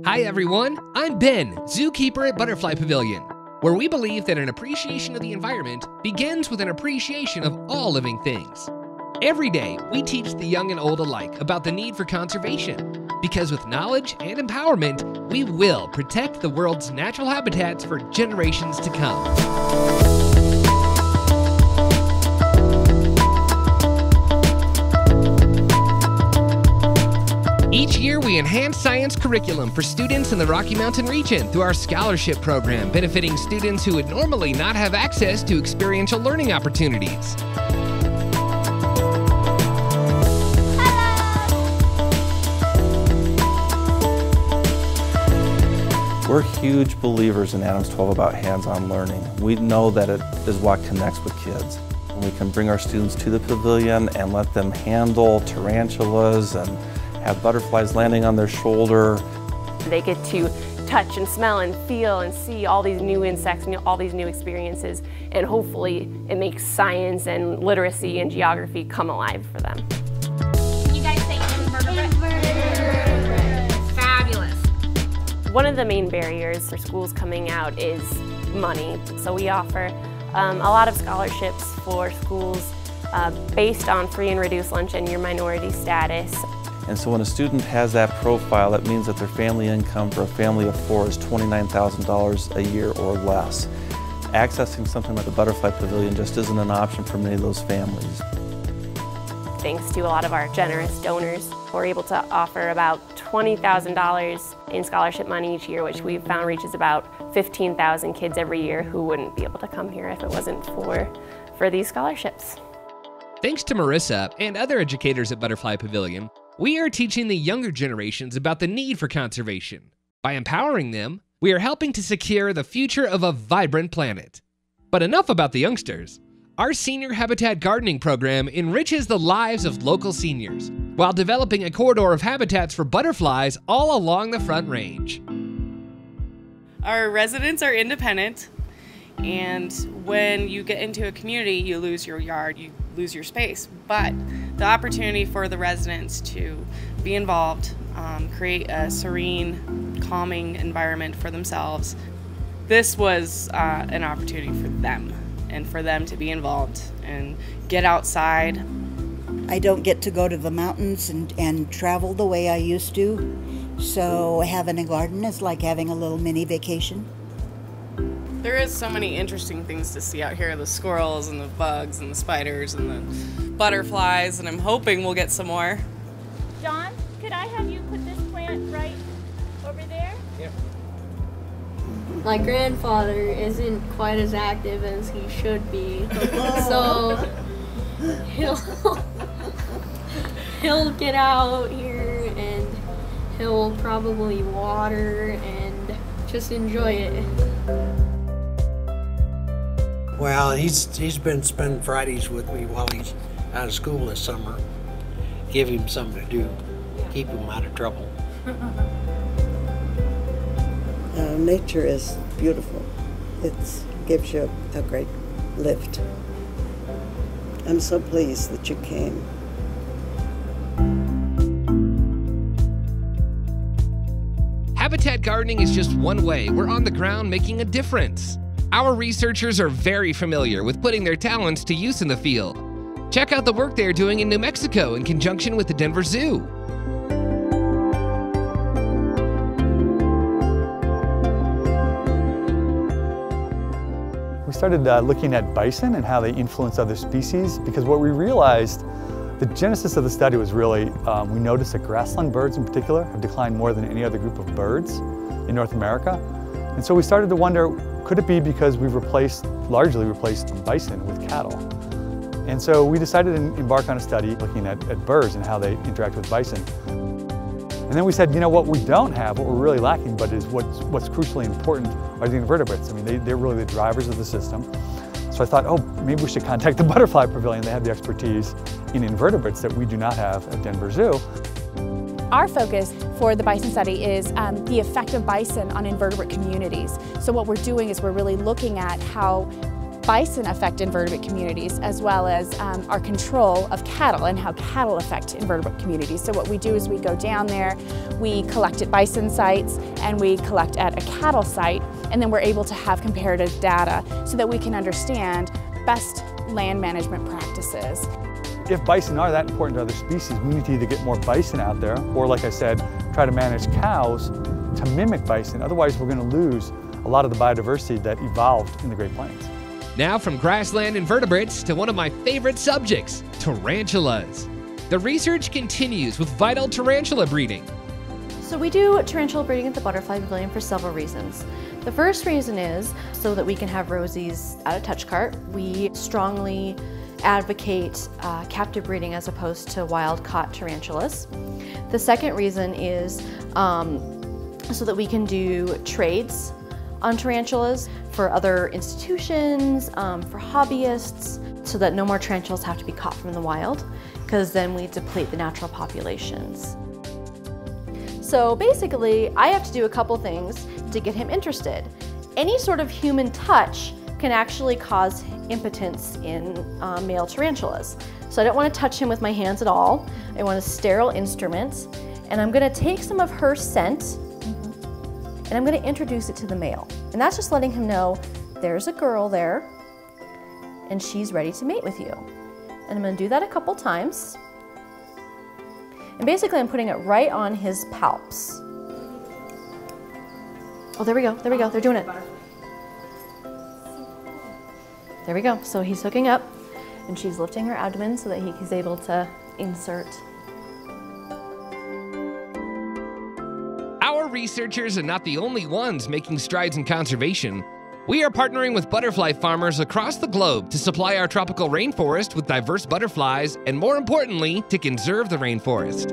Hi everyone, I'm Ben, zookeeper at Butterfly Pavilion, where we believe that an appreciation of the environment begins with an appreciation of all living things. Every day, we teach the young and old alike about the need for conservation, because with knowledge and empowerment, we will protect the world's natural habitats for generations to come. Each year, we enhance science curriculum for students in the Rocky Mountain region through our scholarship program, benefiting students who would normally not have access to experiential learning opportunities. We're huge believers in Adams 12 about hands-on learning. We know that it is what connects with kids. We can bring our students to the pavilion and let them handle tarantulas and have butterflies landing on their shoulder. They get to touch and smell and feel and see all these new insects and all these new experiences, and hopefully it makes science and literacy and geography come alive for them. Can you guys say invertebrate? Fabulous. One of the main barriers for schools coming out is money. So we offer a lot of scholarships for schools based on free and reduced lunch and your minority status. And so when a student has that profile, that means that their family income for a family of 4 is $29,000 a year or less. Accessing something like the Butterfly Pavilion just isn't an option for many of those families. Thanks to a lot of our generous donors, we're able to offer about $20,000 in scholarship money each year, which we've found reaches about 15,000 kids every year who wouldn't be able to come here if it wasn't for these scholarships. Thanks to Marissa and other educators at Butterfly Pavilion, we are teaching the younger generations about the need for conservation. By empowering them, we are helping to secure the future of a vibrant planet. But enough about the youngsters. Our senior habitat gardening program enriches the lives of local seniors while developing a corridor of habitats for butterflies all along the Front Range. Our residents are independent, and when you get into a community, you lose your yard, you lose your space. But the opportunity for the residents to be involved, create a serene, calming environment for themselves, this was an opportunity for them and for them to be involved and get outside. I don't get to go to the mountains and travel the way I used to, so having a garden is like having a little mini vacation. There is so many interesting things to see out here, the squirrels and the bugs and the spiders and the butterflies, and I'm hoping we'll get some more. John, could I have you put this plant right over there? Yeah. My grandfather isn't quite as active as he should be, so he'll get out here and he'll probably water and just enjoy it. Well, he's been spending Fridays with me while he's out of school this summer. Give him something to do, keep him out of trouble. Nature is beautiful. It gives you a great lift. I'm so pleased that you came. Habitat gardening is just one way we're on the ground making a difference. Our researchers are very familiar with putting their talents to use in the field. Check out the work they're doing in New Mexico in conjunction with the Denver Zoo. We started looking at bison and how they influence other species, because what we realized, the genesis of the study was really, we noticed that grassland birds in particular have declined more than any other group of birds in North America. And so we started to wonder, could it be because we've largely replaced bison with cattle? And so we decided to embark on a study looking at birds and how they interact with bison. And then we said, you know, what we don't have, what we're really lacking, but is what's crucially important are the invertebrates. I mean, they're really the drivers of the system. So I thought, oh, maybe we should contact the Butterfly Pavilion. They have the expertise in invertebrates that we do not have at Denver Zoo. Our focus for the bison study is the effect of bison on invertebrate communities. So what we're doing is we're really looking at how bison affect invertebrate communities, as well as our control of cattle and how cattle affect invertebrate communities. So what we do is we go down there, we collect at bison sites, and we collect at a cattle site, and then we're able to have comparative data so that we can understand best land management practices. If bison are that important to other species, we need to either get more bison out there, or like I said, try to manage cows to mimic bison. Otherwise, we're going to lose a lot of the biodiversity that evolved in the Great Plains. Now from grassland invertebrates to one of my favorite subjects, tarantulas. The research continues with vital tarantula breeding. So we do tarantula breeding at the Butterfly Pavilion for several reasons. The first reason is so that we can have rosies at a touch cart. We strongly advocate captive breeding as opposed to wild-caught tarantulas. The second reason is so that we can do trades on tarantulas for other institutions, for hobbyists, so that no more tarantulas have to be caught from the wild, because then we deplete the natural populations. So basically, I have to do a couple things to get him interested. Any sort of human touch can actually cause impotence in male tarantulas. So I don't want to touch him with my hands at all. I want a sterile instrument, and I'm going to take some of her scent and I'm going to introduce it to the male. And that's just letting him know there's a girl there and she's ready to mate with you. And I'm going to do that a couple times. And basically I'm putting it right on his palps. Oh, there we go, they're doing it. There we go, so he's hooking up and she's lifting her abdomen so that he's able to insert. Our researchers are not the only ones making strides in conservation. We are partnering with butterfly farmers across the globe to supply our tropical rainforest with diverse butterflies and, more importantly, to conserve the rainforest.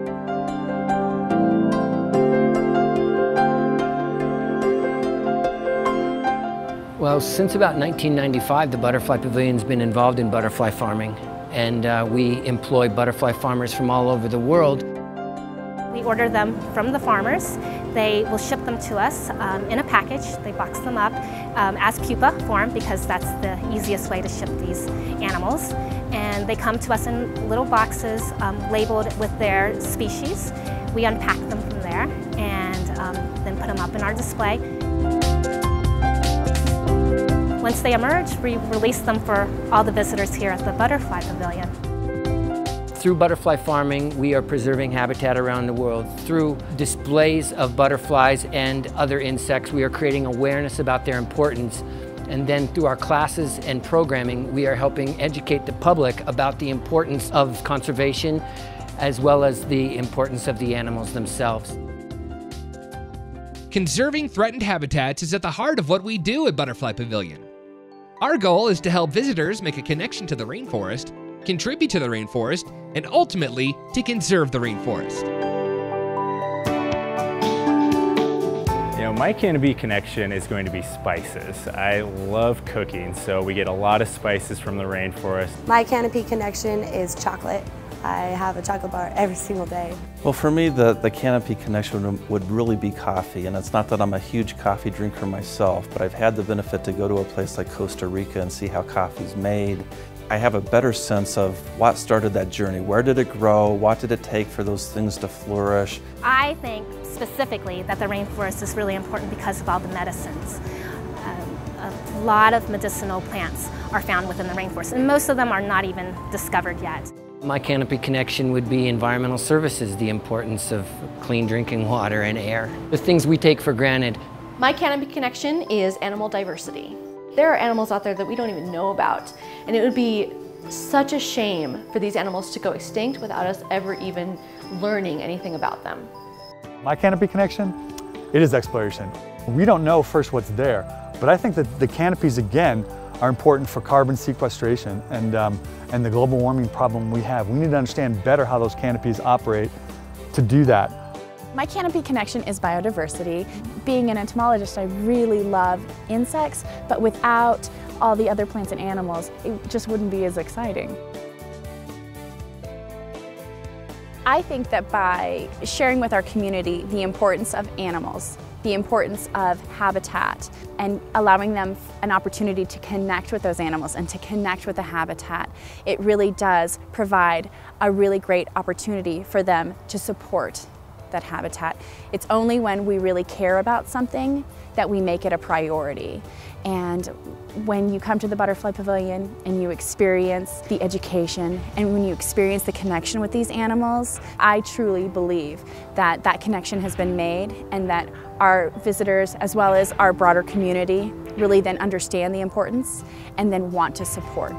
Well, since about 1995, the Butterfly Pavilion's been involved in butterfly farming, and we employ butterfly farmers from all over the world. We order them from the farmers. They will ship them to us in a package. They box them up as pupa form because that's the easiest way to ship these animals. And they come to us in little boxes labeled with their species. We unpack them from there and then put them up in our display. Once they emerge, we release them for all the visitors here at the Butterfly Pavilion. Through butterfly farming, we are preserving habitat around the world. Through displays of butterflies and other insects, we are creating awareness about their importance. And then through our classes and programming, we are helping educate the public about the importance of conservation, as well as the importance of the animals themselves. Conserving threatened habitats is at the heart of what we do at Butterfly Pavilion. Our goal is to help visitors make a connection to the rainforest, contribute to the rainforest, and ultimately to conserve the rainforest. You know, my canopy connection is going to be spices. I love cooking, so we get a lot of spices from the rainforest. My canopy connection is chocolate. I have a chocolate bar every single day. Well, for me, the canopy connection would really be coffee, and it's not that I'm a huge coffee drinker myself, but I've had the benefit to go to a place like Costa Rica and see how coffee's made. I have a better sense of what started that journey. Where did it grow? What did it take for those things to flourish? I think specifically that the rainforest is really important because of all the medicines. A lot of medicinal plants are found within the rainforest, and most of them are not even discovered yet. My canopy connection would be environmental services, the importance of clean drinking water and air, the things we take for granted. My canopy connection is animal diversity. There are animals out there that we don't even know about, and it would be such a shame for these animals to go extinct without us ever even learning anything about them. My canopy connection, it is exploration. We don't know first what's there, but I think that the canopies, again, are important for carbon sequestration and the global warming problem we have. We need to understand better how those canopies operate to do that. My canopy connection is biodiversity. Being an entomologist, I really love insects, but without all the other plants and animals, it just wouldn't be as exciting. I think that by sharing with our community the importance of animals the importance of habitat and allowing them an opportunity to connect with those animals and to connect with the habitat, it really does provide a really great opportunity for them to support that habitat. It's only when we really care about something that we make it a priority. And when you come to the Butterfly Pavilion and you experience the education and when you experience the connection with these animals, I truly believe that that connection has been made and that our visitors as well as our broader community really then understand the importance and then want to support.